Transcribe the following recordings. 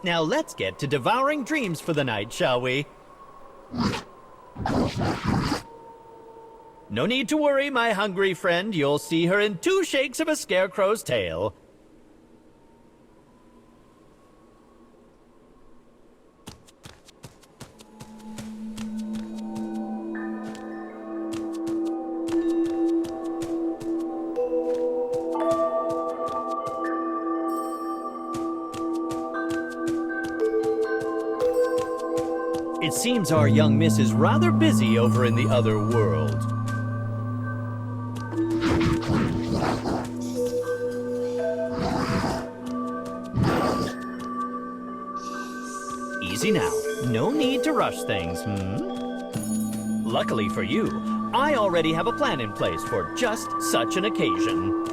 Now let's get to devouring dreams for the night, shall we? No need to worry, my hungry friend. You'll see her in 2 shakes of a scarecrow's tail. It seems our young miss is rather busy over in the other world. Easy now. No need to rush things, Luckily for you, I already have a plan in place for just such an occasion.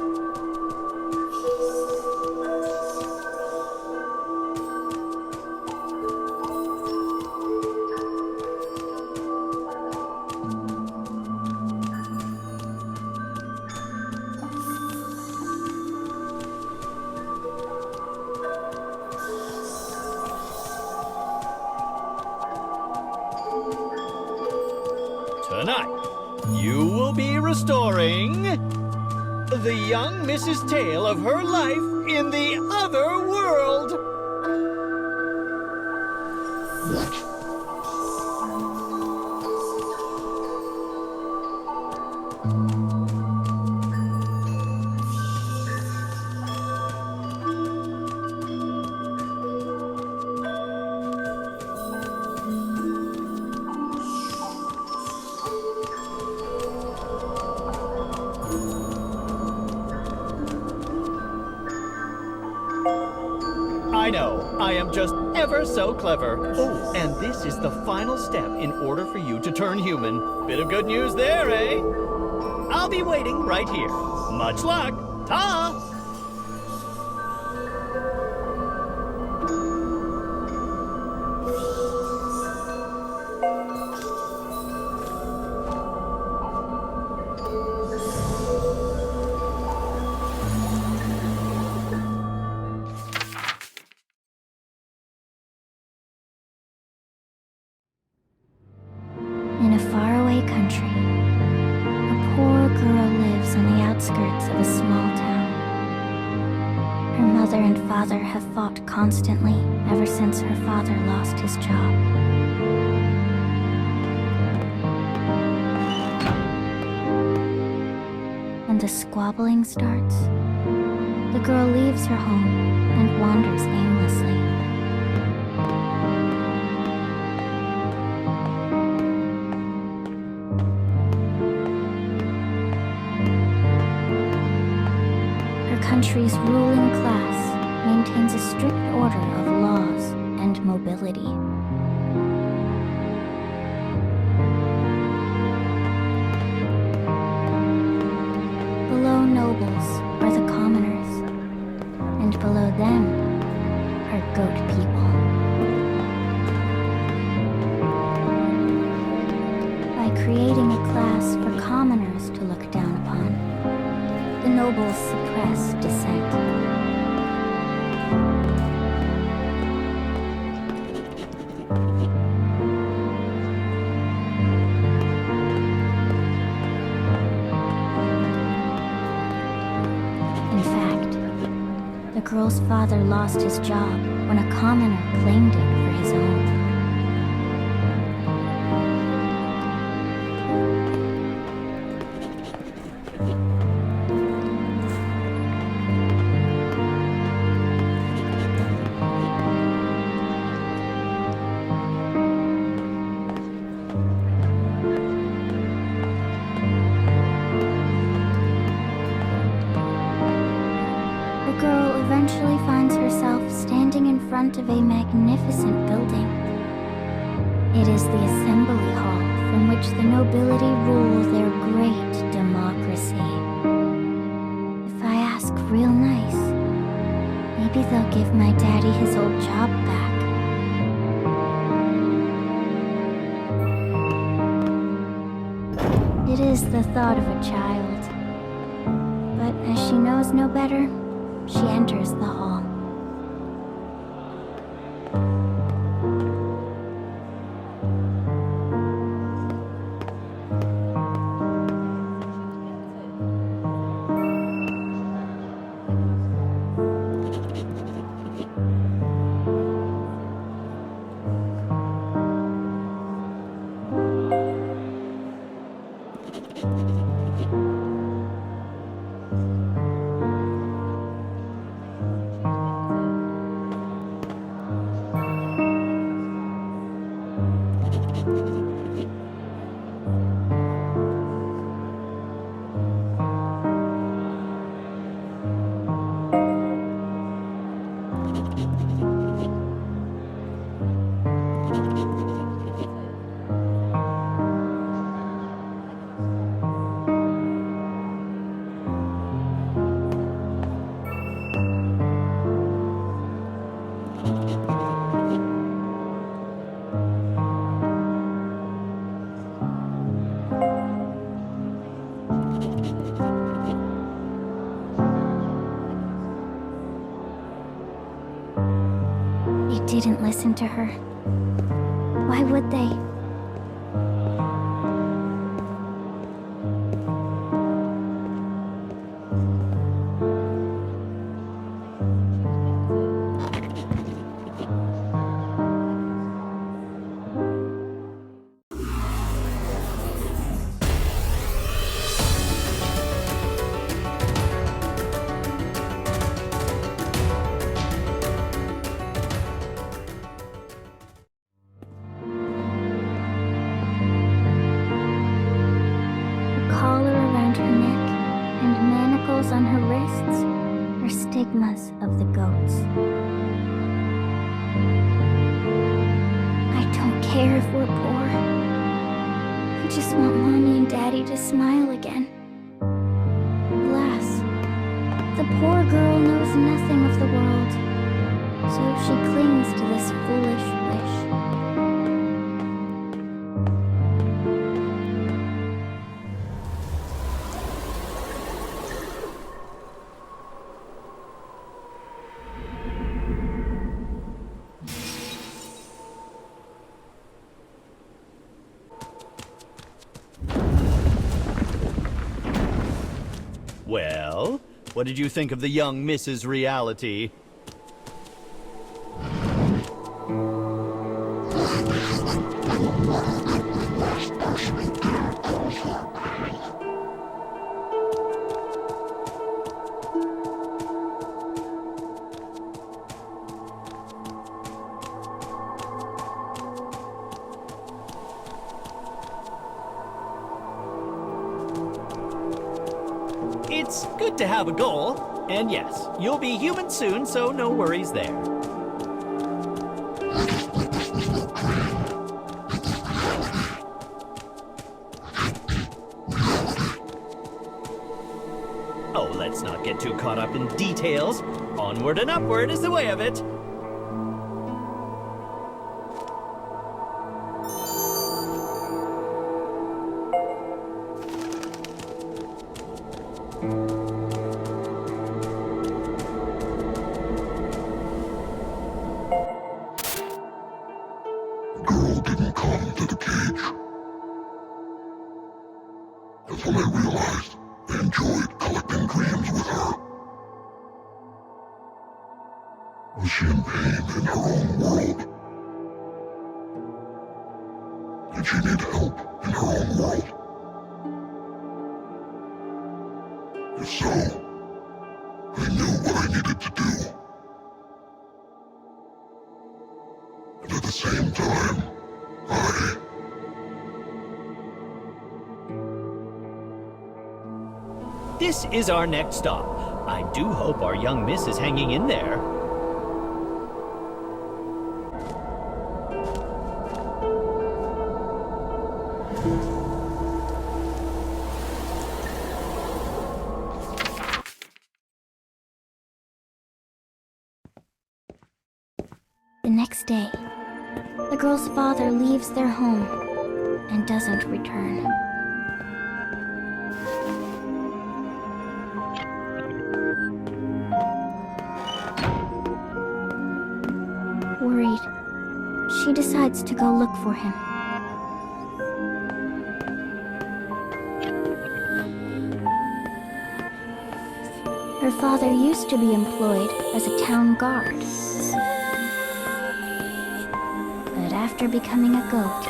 Tonight, you will be restoring the young Mrs. Tale of her life in the other world. I know, I am just ever so clever. Oh, and this is the final step in order for you to turn human. Bit of good news there, eh? I'll be waiting right here. Much luck! Ta! In a faraway country, a poor girl lives on the outskirts of a small town. Her mother and father have fought constantly ever since her father lost his job. When the squabbling starts, the girl leaves her home and wanders aimlessly. Country's ruling class maintains a strict order of laws and mobility. Below nobles are the commoners, and below them are goat people. By creating a class for commoners to look down upon, the nobles suppress dissent. In fact, the girl's father lost his job when a commoner claimed it for his own. Eventually finds herself standing in front of a magnificent building. It is the assembly hall from which the nobility rule their great democracy. If I ask real nice, maybe they'll give my daddy his old job back. It is the thought of a child, but as she knows no better, she enters the hall. didn't listen to her. Why would they? On her wrists are stigmas of the goats. I don't care if we're poor. I just want Mommy and Daddy to smile again. Alas, the poor girl knows nothing of the world, so she clings to this foolish wish. Well, what did you think of the young Mrs. Reality? It's good to have a goal, and yes, you'll be human soon, so no worries there. Oh, let's not get too caught up in details. Onward and upward is the way of it. That's when I realized I enjoyed collecting dreams with her. Was she in pain in her own world? Did she need help in her own world? If so, I knew what I needed to do. And at the same time, This is our next stop. I do hope our young miss is hanging in there. The next day, the girl's father leaves their home and doesn't return. Worried, she decides to go look for him. Her father used to be employed as a town guard. But after becoming a goat,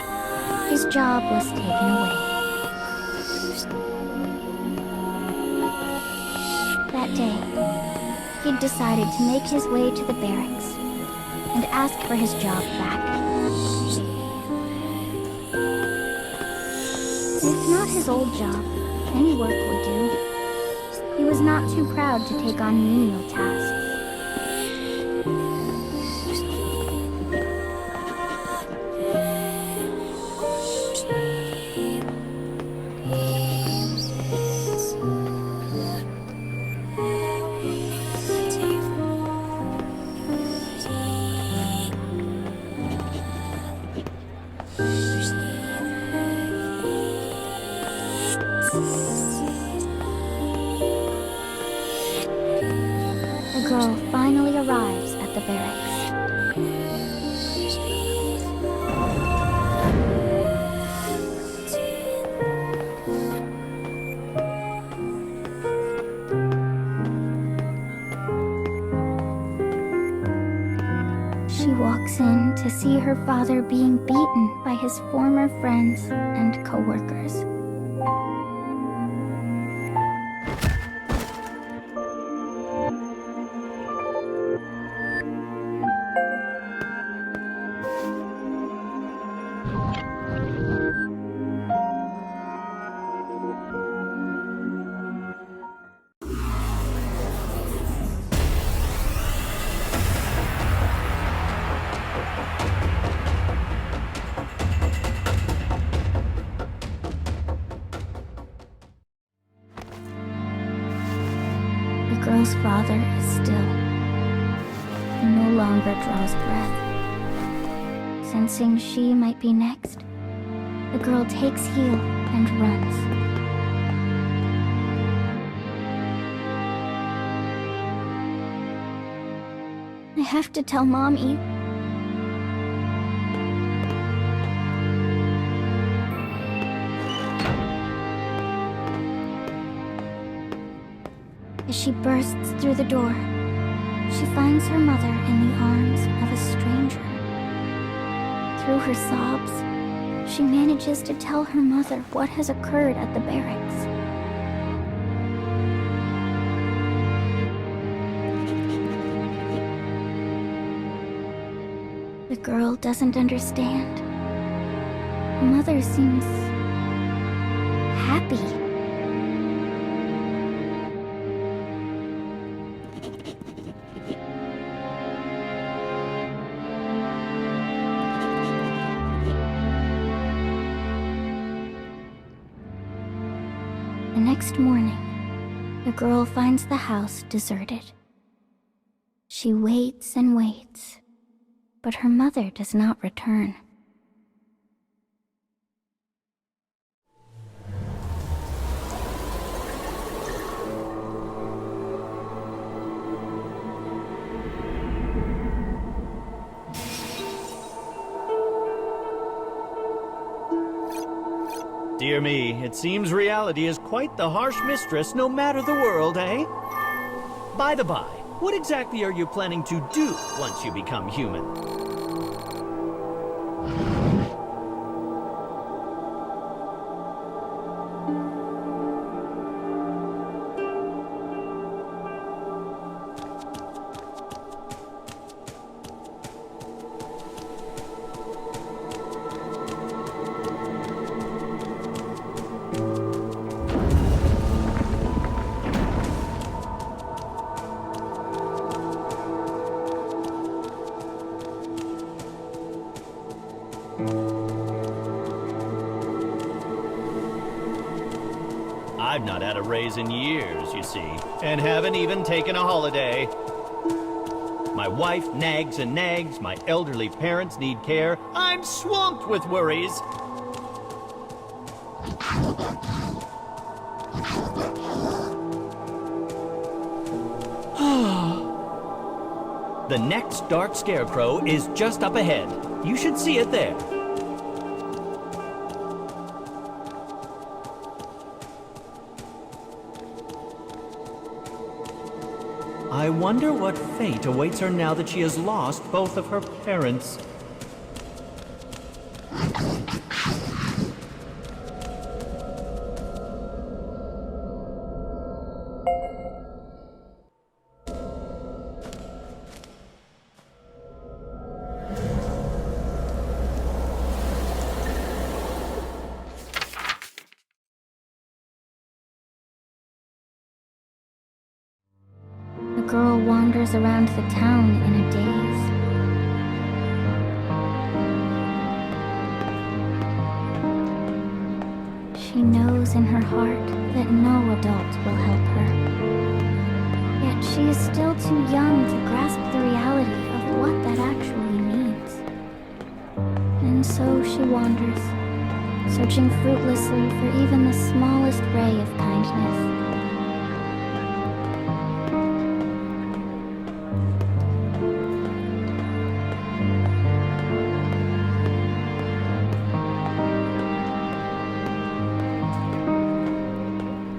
his job was taken away. That day, he'd decided to make his way to the barracks and ask for his job back. If not his old job, any work would do. He was not too proud to take on menial tasks. The girl finally arrives at the barracks. walks in to see her father being beaten by his former friends and coworkers. The girl's father is still. He no longer draws breath. Sensing she might be next, the girl takes heel and runs. I have to tell Mommy. As she bursts through the door, she finds her mother in the arms of a stranger. Through her sobs, she manages to tell her mother what has occurred at the barracks. The girl doesn't understand. Her mother seems happy. The next morning, the girl finds the house deserted. She waits and waits, but her mother does not return. Dear me, it seems reality is quite the harsh mistress no matter the world, eh? By the by, what exactly are you planning to do once you become human? I've not had a raise in years, you see, and haven't even taken a holiday. My wife nags and nags, my elderly parents need care. I'm swamped with worries. The next dark scarecrow is just up ahead. You should see it there. I wonder what fate awaits her now that she has lost both of her parents. The girl wanders around the town in a daze. She knows in her heart that no adult will help her. Yet she is still too young to grasp the reality of what that actually means. And so she wanders, searching fruitlessly for even the smallest ray of kindness.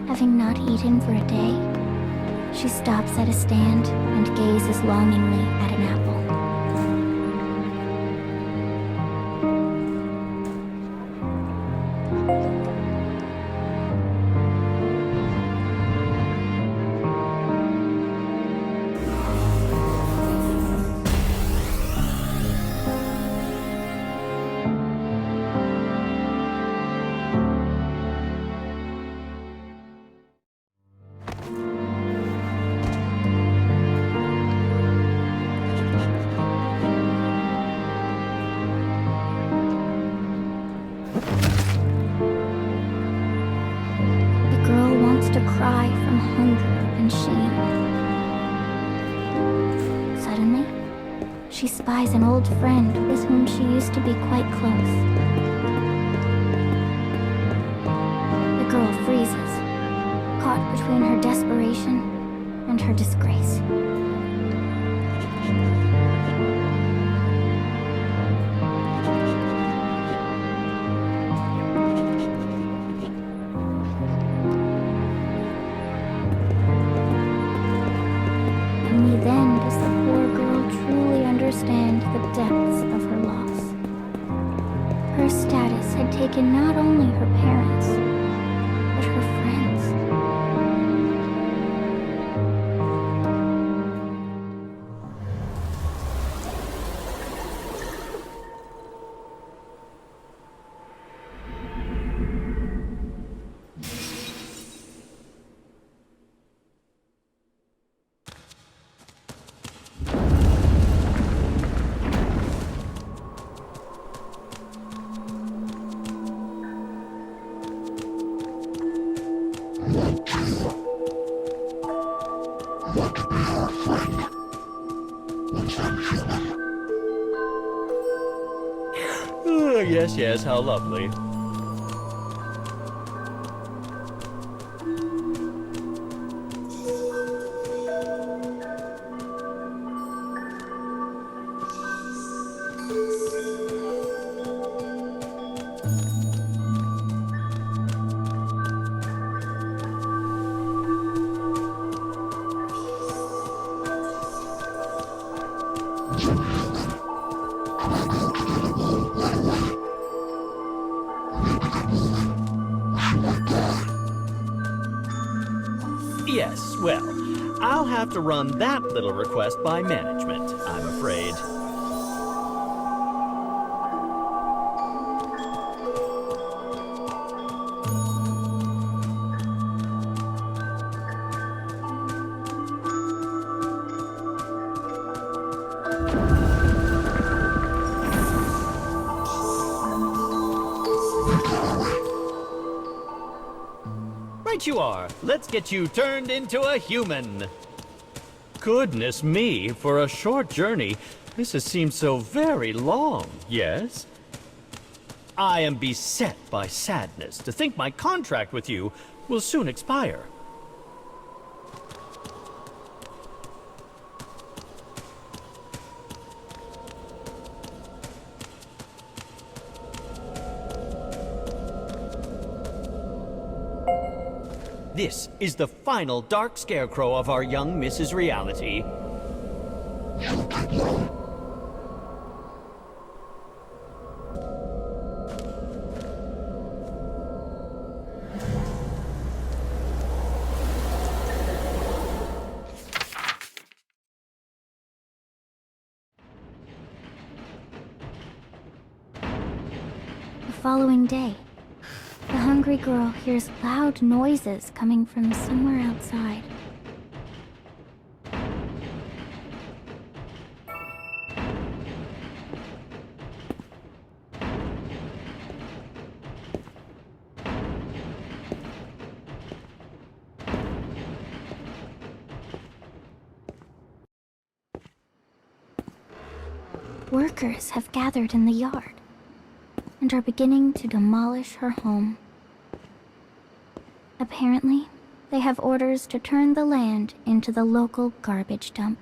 Having not eaten for a day, she stops at a stand and gazes longingly at an apple. to cry from hunger and shame. Suddenly, she spies an old friend with whom she used to be quite close. The girl freezes, caught between her desperation and her disgrace. Only then does the poor girl truly understand the depths of her loss. Her status had taken not only her parents, but her friends. Yes, yes, how lovely. Yes, well, I'll have to run that little request by management, I'm afraid. Right you are. Let's get you turned into a human. Goodness me, for a short journey, this has seemed so very long, yes? I am beset by sadness to think my contract with you will soon expire. This is the final dark scarecrow of our young Mrs. Reality. The following day, the hungry girl hears loud noises coming from somewhere outside. Workers have gathered in the yard and are beginning to demolish her home. Apparently, they have orders to turn the land into the local garbage dump.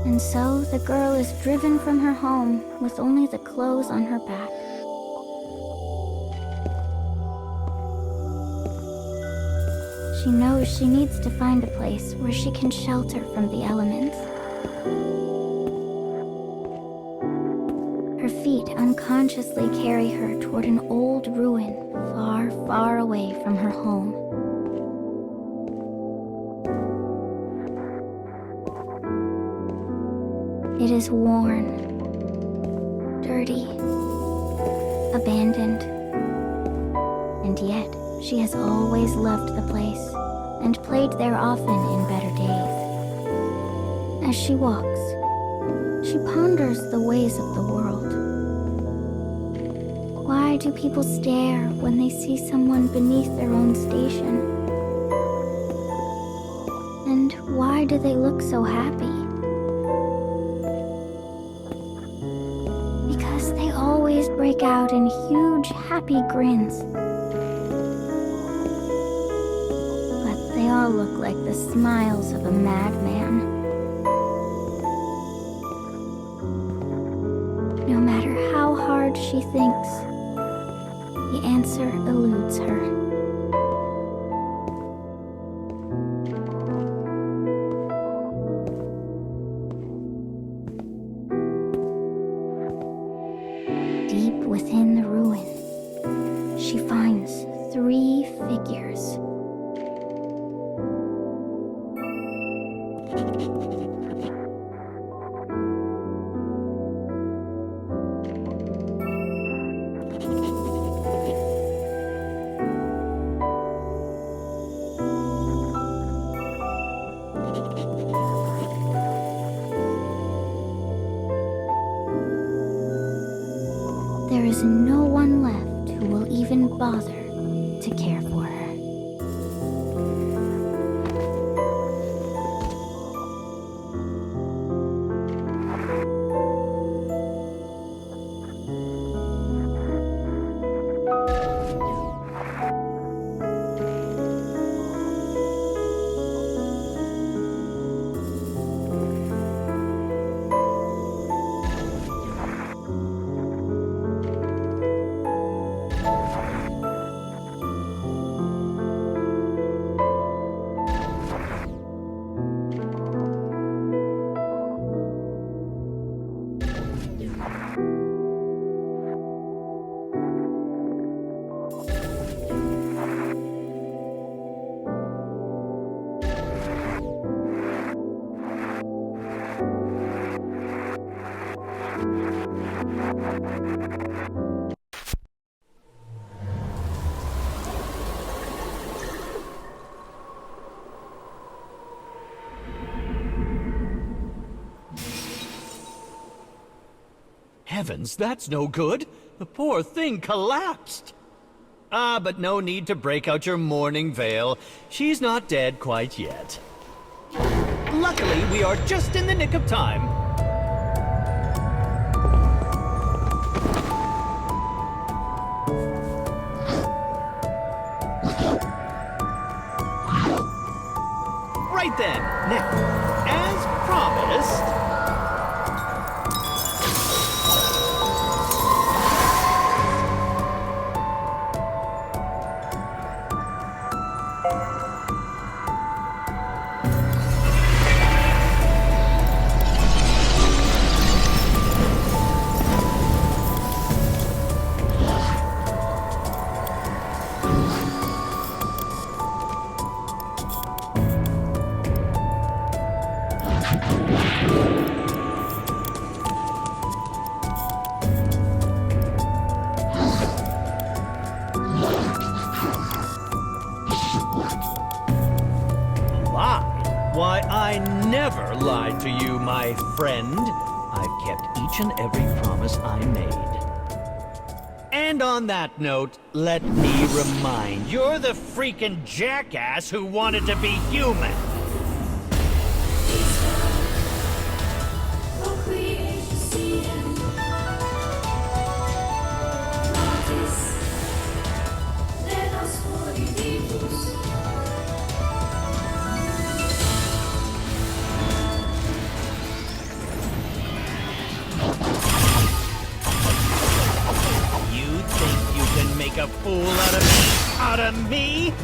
And so the girl is driven from her home with only the clothes on her back. She knows she needs to find a place where she can shelter from the elements. Her feet unconsciously carry her toward an old ruin far, far away from her home. It is worn, dirty, abandoned. And yet, she has always loved the place and played there often in better days. As she walks, she ponders the ways of the world. Why do people stare when they see someone beneath their own station? And why do they look so happy? Because they always break out in huge, happy grins. But they all look like the smiles of a madman. No matter how hard she thinks, the answer eludes her. Deep within the ruin, she finds 3 figures. There is no one left who will even bother to care for her. Heavens, that's no good. The poor thing collapsed. Ah, but no need to break out your mourning veil. She's not dead quite yet. Luckily, we are just in the nick of time. Right then. Now, as promised... Why, I never lied to you, my friend. I've kept each and every promise I made. And on that note, let me remind, you're the freaking jackass who wanted to be human. Make a fool out of me?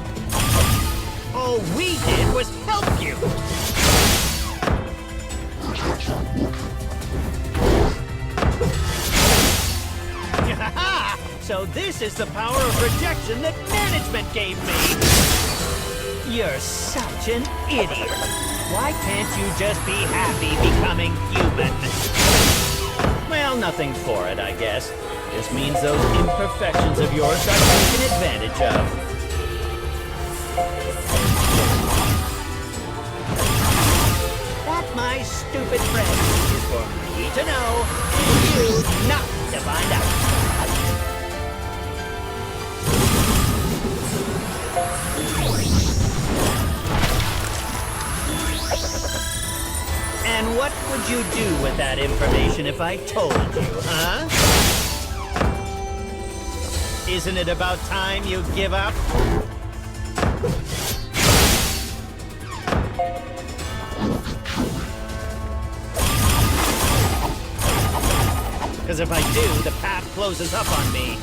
All we did was help you! So this is the power of rejection that management gave me! You're such an idiot! Why can't you just be happy becoming human? Well, nothing for it, I guess. This means those imperfections of yours are taken advantage of. That, my stupid friend, is for me to know, and you not to find out. And what would you do with that information if I told you, huh? Isn't it about time you give up? Because if I do, the path closes up on me.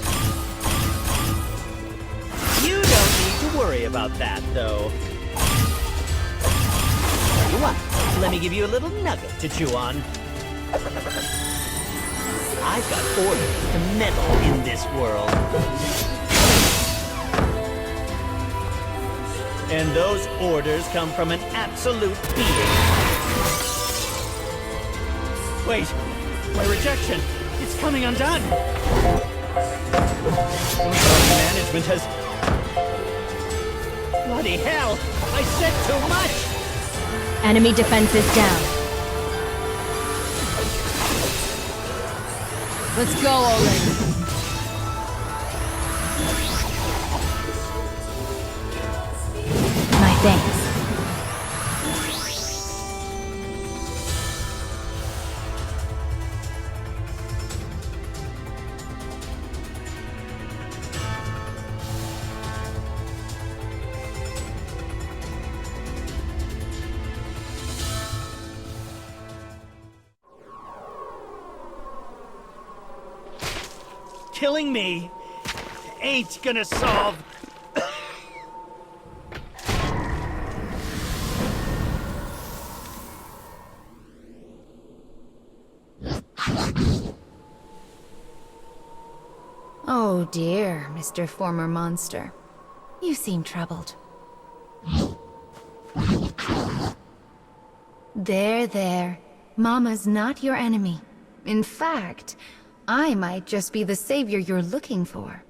You don't need to worry about that, though. Tell you what, let me give you a little nugget to chew on. I've got orders to meddle in this world. And those orders come from an absolute being. Wait, my rejection, it's coming undone. Management has... Bloody hell, I said too much! Enemy defenses down. Let's go already. My thanks. Killing me ain't gonna solve... Oh dear, Mr. Former Monster. You seem troubled. There. Mama's not your enemy. In fact, I might just be the savior you're looking for.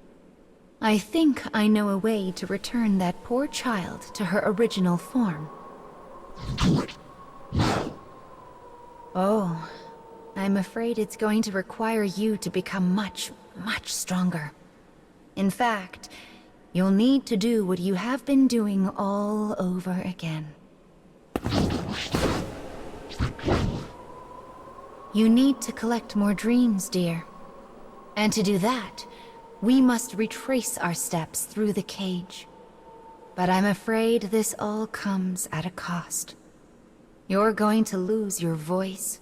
I think I know a way to return that poor child to her original form. Oh, I'm afraid it's going to require you to become much stronger. In fact, you'll need to do what you have been doing all over again. You need to collect more dreams, dear. And to do that, we must retrace our steps through the cage. But I'm afraid this all comes at a cost. You're going to lose your voice,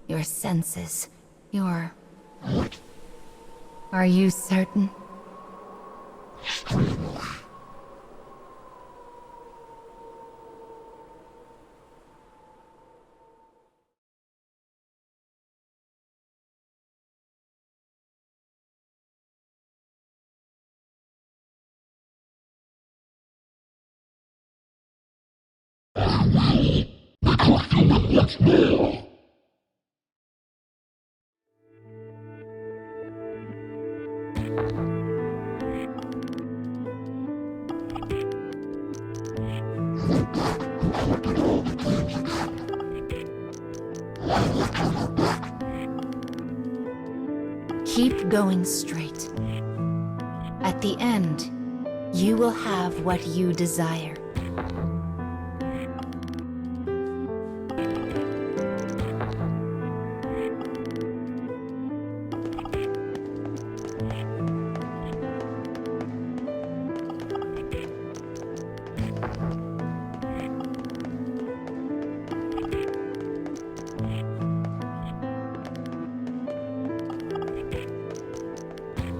your senses, your... Are you certain? Keep going straight. At the end, you will have what you desire.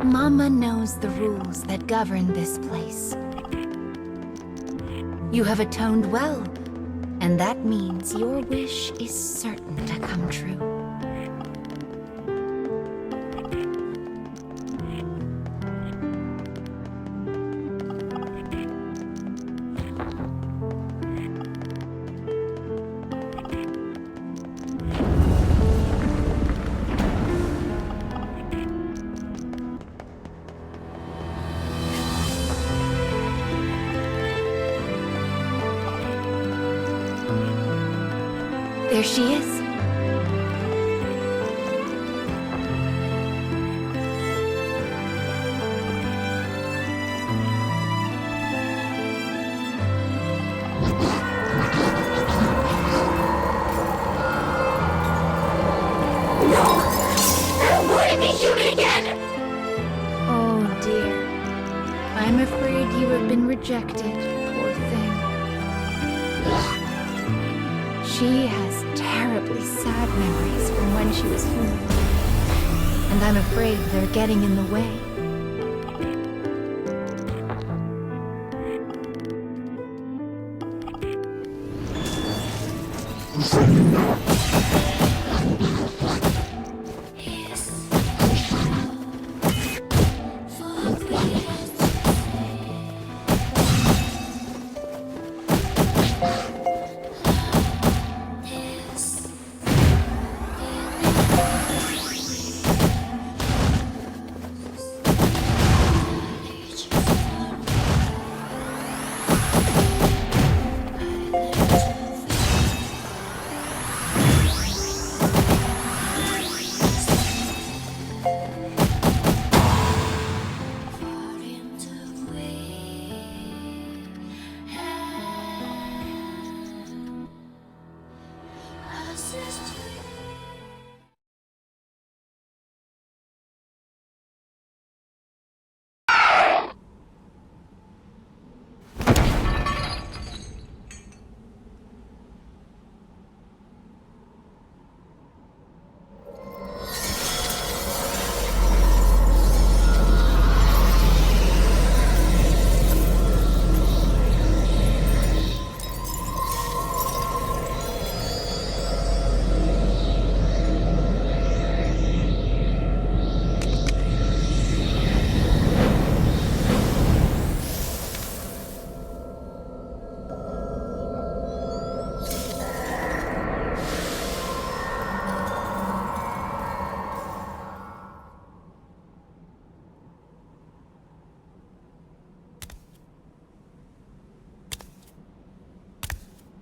Mama knows the rules that govern this place. You have atoned well, and that means your wish is certain to come true. There she is. Oh dear. I'm afraid you have been rejected, poor thing. She has terribly sad memories from when she was human. And I'm afraid they're getting in the way.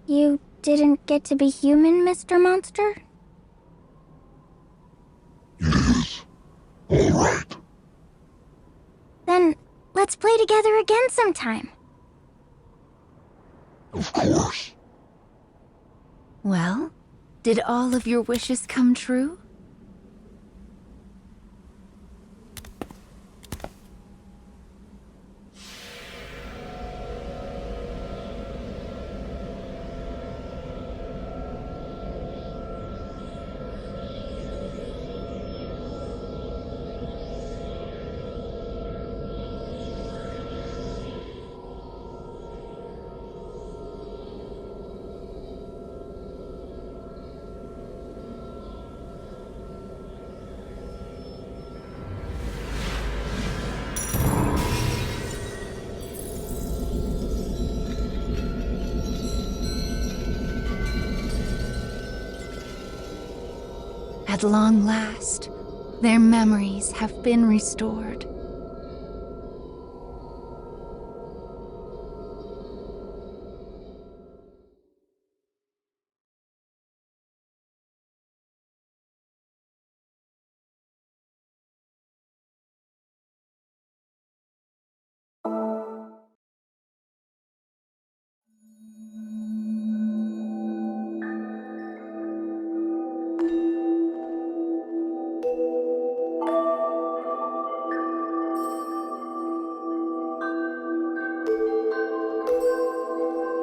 You didn't get to be human, Mr. Monster? It is. All right. Then, let's play together again sometime. Of course. Well, did all of your wishes come true? At long last, their memories have been restored.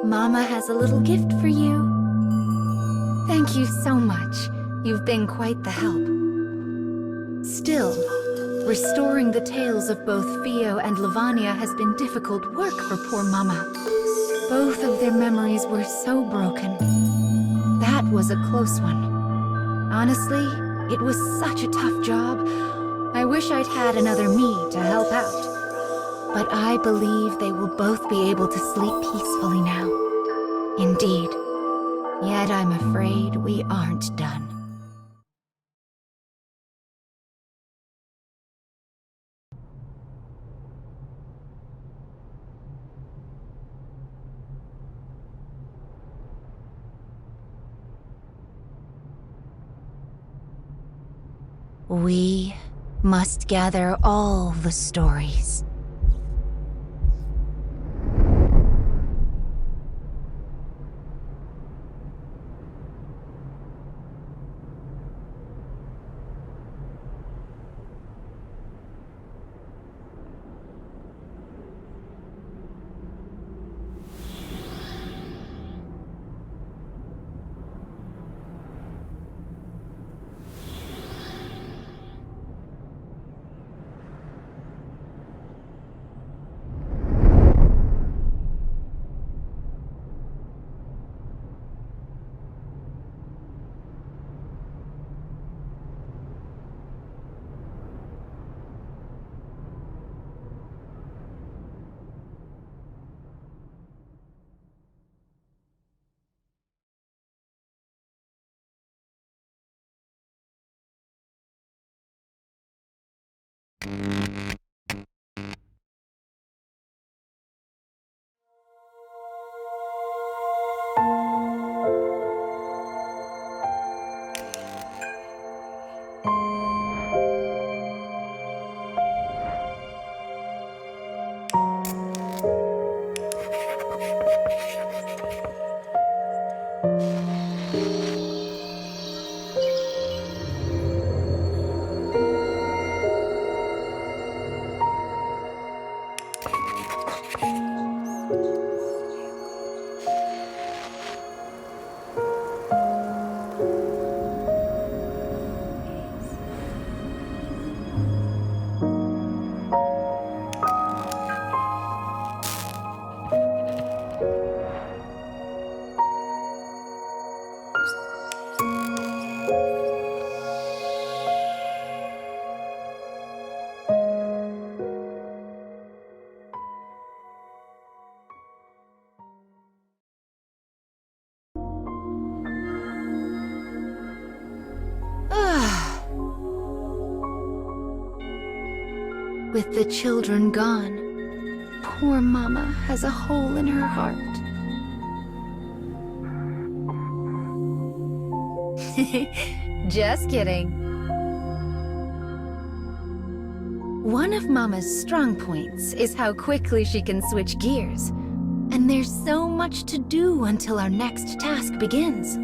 Mama has a little gift for you. Thank you so much. You've been quite the help. Still, restoring the tales of both Fio and Levania has been difficult work for poor Mama. Both of their memories were so broken. That was a close one. Honestly, it was such a tough job. I wish I'd had another me to help out. But I believe they will both be able to sleep peacefully now. Indeed. Yet I'm afraid we aren't done. We must gather all the stories. With the children gone, poor Mama has a hole in her heart. Just kidding. One of Mama's strong points is how quickly she can switch gears. And there's so much to do until our next task begins.